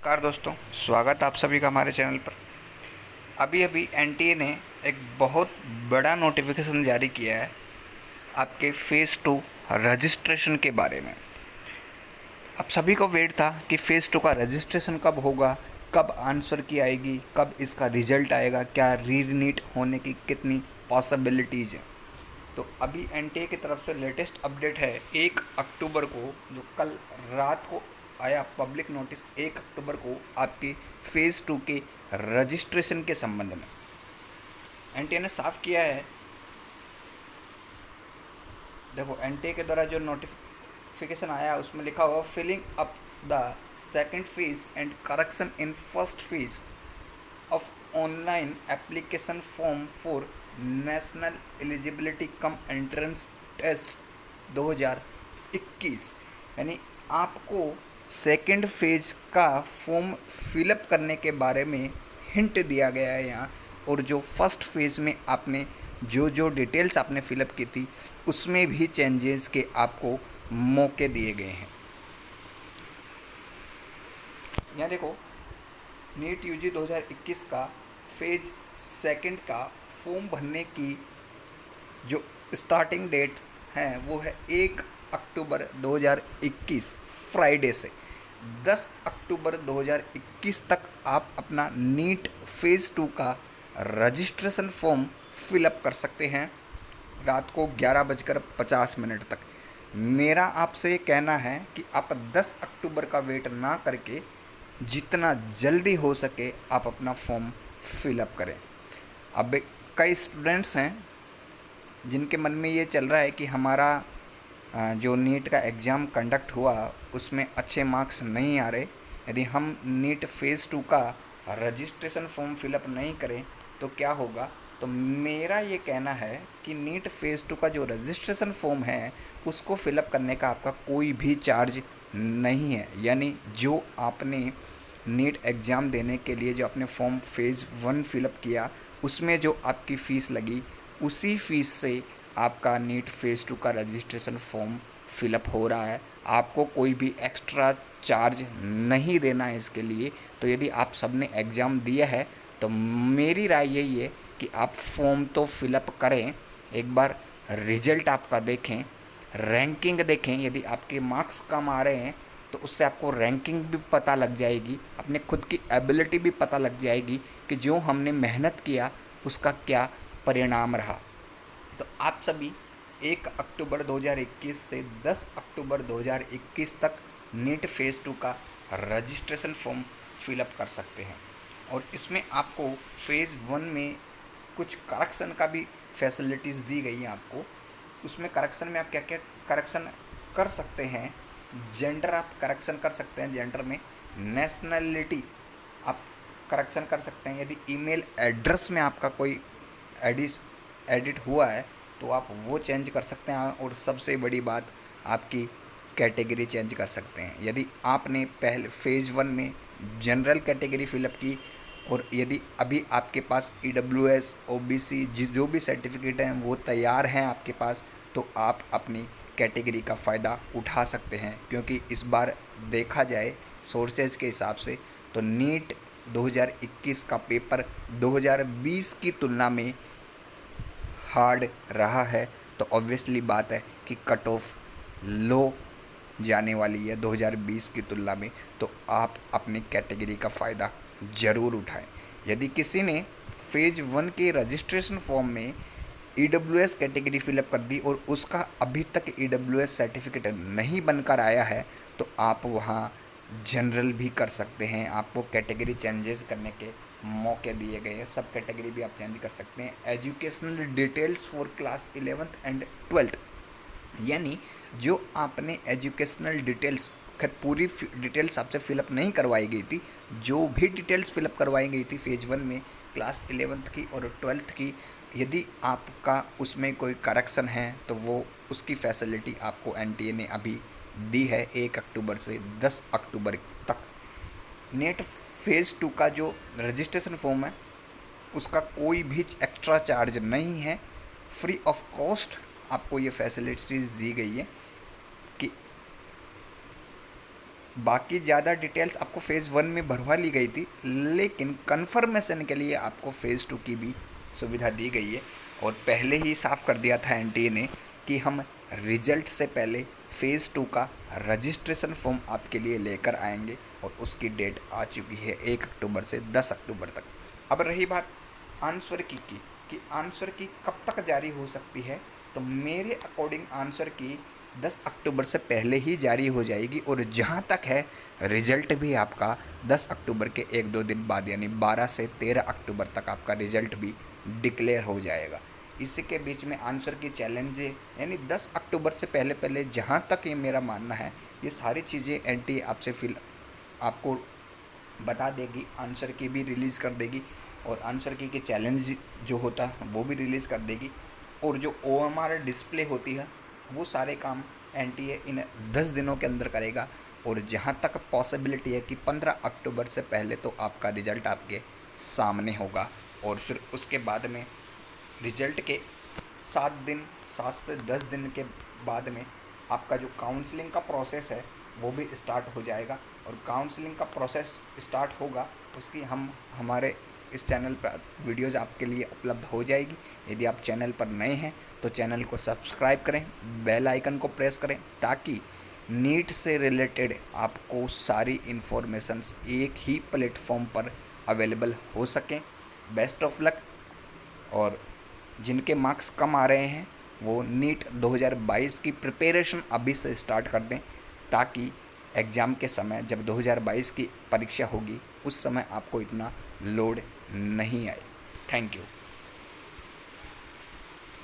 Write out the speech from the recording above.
नमस्कार दोस्तों, स्वागत आप सभी का हमारे चैनल पर। अभी अभी एनटीए ने एक बहुत बड़ा नोटिफिकेशन जारी किया है आपके फ़ेज़ 2 रजिस्ट्रेशन के बारे में। अब सभी को वेट था कि फ़ेज़ 2 का रजिस्ट्रेशन कब होगा, कब आंसर की आएगी, कब इसका रिजल्ट आएगा, क्या रीनीट होने की कितनी पॉसिबिलिटीज़ हैं। तो अभी एनटीए की तरफ से लेटेस्ट अपडेट है 1 अक्टूबर को, जो कल रात को आया पब्लिक नोटिस। 1 अक्टूबर को आपके फ़ेज़ 2 के रजिस्ट्रेशन के संबंध में एनटीए ने साफ किया है। देखो, एनटीए के द्वारा जो नोटिफिकेशन आया उसमें लिखा हुआ filling up the second phase and correction in first phase of online application form for national eligibility cum entrance test 2021। यानी आपको सेकंड फेज का फॉर्म फिलअप करने के बारे में हिंट दिया गया है यहाँ। और जो फर्स्ट फेज़ में आपने जो जो डिटेल्स आपने फिलअप की थी उसमें भी चेंजेस के आपको मौके दिए गए हैं। यहाँ देखो, नीट यूजी 2021 का फेज सेकंड का फॉर्म भरने की जो स्टार्टिंग डेट है वो है 1 अक्टूबर 2021 फ्राइडे से 10 अक्टूबर 2021 तक आप अपना नीट फेज़ 2 का रजिस्ट्रेशन फॉर्म फिलअप कर सकते हैं, रात को 11:50 तक। मेरा आपसे ये कहना है कि आप 10 अक्टूबर का वेट ना करके जितना जल्दी हो सके आप अपना फॉर्म फिलअप करें। अब कई स्टूडेंट्स हैं जिनके मन में ये चल रहा है कि हमारा जो नीट का एग्ज़ाम कंडक्ट हुआ उसमें अच्छे मार्क्स नहीं आ रहे, यदि हम नीट फ़ेज़ 2 का रजिस्ट्रेशन फॉर्म फिलअप नहीं करें तो क्या होगा। तो मेरा ये कहना है कि नीट फ़ेज़ 2 का जो रजिस्ट्रेशन फॉर्म है उसको फिलअप करने का आपका कोई भी चार्ज नहीं है। यानी जो आपने नीट एग्ज़ाम देने के लिए जो आपने फॉर्म फ़ेज़ 1 फिलअप किया उसमें जो आपकी फ़ीस लगी उसी फीस से आपका नीट फ़ेज़ 2 का रजिस्ट्रेशन फॉर्म फिलअप हो रहा है। आपको कोई भी एक्स्ट्रा चार्ज नहीं देना है इसके लिए। तो यदि आप सबने एग्ज़ाम दिया है तो मेरी राय यही है कि आप फॉर्म तो फिलअप करें, एक बार रिजल्ट आपका देखें, रैंकिंग देखें। यदि आपके मार्क्स कम आ रहे हैं तो उससे आपको रैंकिंग भी पता लग जाएगी, अपने खुद की एबिलिटी भी पता लग जाएगी कि जो हमने मेहनत किया उसका क्या परिणाम रहा। तो आप सभी 1 अक्टूबर 2021 से 10 अक्टूबर 2021 तक नीट फ़ेज़ 2 का रजिस्ट्रेशन फॉर्म फिलअप कर सकते हैं। और इसमें आपको फ़ेज़ 1 में कुछ करेक्शन का भी फैसिलिटीज़ दी गई हैं आपको। उसमें करेक्शन में आप क्या क्या करेक्शन कर सकते हैं। जेंडर आप करेक्शन कर सकते हैं, जेंडर में नेशनलिटी आप करेक्शन कर सकते हैं। यदि ईमेल एड्रेस में आपका कोई एडिट हुआ है तो आप वो चेंज कर सकते हैं। और सबसे बड़ी बात, आपकी कैटेगरी चेंज कर सकते हैं। यदि आपने पहले फ़ेज़ 1 में जनरल कैटेगरी फिलअप की और यदि अभी आपके पास EWS OBC जो भी सर्टिफिकेट हैं वो तैयार हैं आपके पास, तो आप अपनी कैटेगरी का फ़ायदा उठा सकते हैं। क्योंकि इस बार देखा जाए सोर्सेज के हिसाब से तो नीट 2021 का पेपर 2020 की तुलना में हार्ड रहा है। तो ऑब्वियसली बात है कि कट ऑफ लो जाने वाली है 2020 की तुलना में। तो आप अपनी कैटेगरी का फ़ायदा ज़रूर उठाएं। यदि किसी ने फ़ेज़ 1 के रजिस्ट्रेशन फॉर्म में EWS कैटेगरी फिलअप कर दी और उसका अभी तक EWS सर्टिफिकेट नहीं बनकर आया है तो आप वहाँ जनरल भी कर सकते हैं। आपको कैटेगरी चेंजेस करने के मौके दिए गए हैं, सब कैटेगरी भी आप चेंज कर सकते हैं। Educational details for class 11th and 12th, यानी जो आपने एजुकेशनल डिटेल्स, खैर पूरी डिटेल्स आपसे फिलअप नहीं करवाई गई थी, जो भी डिटेल्स फिलअप करवाई गई थी फ़ेज़ 1 में क्लास 11th की और 12th की, यदि आपका उसमें कोई करेक्शन है तो वो उसकी फैसिलिटी आपको एनटीए ने अभी दी है 1 अक्टूबर से 10 अक्टूबर तक। नेट फ़ेज़ 2 का जो रजिस्ट्रेशन फॉर्म है उसका कोई भी एक्स्ट्रा चार्ज नहीं है, फ्री ऑफ कॉस्ट आपको ये फैसिलिटीज़ दी गई है कि बाकी ज़्यादा डिटेल्स आपको फ़ेज़ 1 में भरवा ली गई थी, लेकिन कन्फर्मेशन के लिए आपको फ़ेज़ 2 की भी सुविधा दी गई है। और पहले ही साफ कर दिया था एनटीए ने कि हम रिजल्ट से पहले फ़ेज़ 2 का रजिस्ट्रेशन फॉर्म आपके लिए लेकर आएंगे, और उसकी डेट आ चुकी है 1 अक्टूबर से 10 अक्टूबर तक। अब रही बात आंसर की कि आंसर की कब तक जारी हो सकती है, तो मेरे अकॉर्डिंग आंसर की 10 अक्टूबर से पहले ही जारी हो जाएगी, और जहाँ तक है रिज़ल्ट भी आपका 10 अक्टूबर के 1-2 दिन बाद यानी 12 से 13 अक्टूबर तक आपका रिज़ल्ट भी डिक्लेयर हो जाएगा। इसी के बीच में आंसर की चैलेंज यानी 10 अक्टूबर से पहले पहले, जहाँ तक ये मेरा मानना है, ये सारी चीज़ें एनटीए आपसे आपको बता देगी, आंसर की भी रिलीज़ कर देगी, और आंसर की चैलेंज जो होता है वो भी रिलीज़ कर देगी, और जो ओएमआर डिस्प्ले होती है वो सारे काम एनटीए इन 10 दिनों के अंदर करेगा। और जहाँ तक पॉसिबिलिटी है कि 15 अक्टूबर से पहले तो आपका रिज़ल्ट आपके सामने होगा, और फिर उसके बाद में रिज़ल्ट के 7 से 10 दिन के बाद में आपका जो काउंसलिंग का प्रोसेस है वो भी स्टार्ट हो जाएगा। और काउंसलिंग का प्रोसेस स्टार्ट होगा, उसकी हमारे इस चैनल पर वीडियोज़ आपके लिए उपलब्ध हो जाएगी। यदि आप चैनल पर नए हैं तो चैनल को सब्सक्राइब करें, बेल आइकन को प्रेस करें, ताकि नीट से रिलेटेड आपको सारी इन्फॉर्मेशंस एक ही प्लेटफॉर्म पर अवेलेबल हो सकें। Best of luck. और जिनके मार्क्स कम आ रहे हैं वो नीट 2022 की प्रिपरेशन अभी से स्टार्ट कर दें, ताकि एग्ज़ाम के समय जब 2022 की परीक्षा होगी उस समय आपको इतना लोड नहीं आए। Thank you.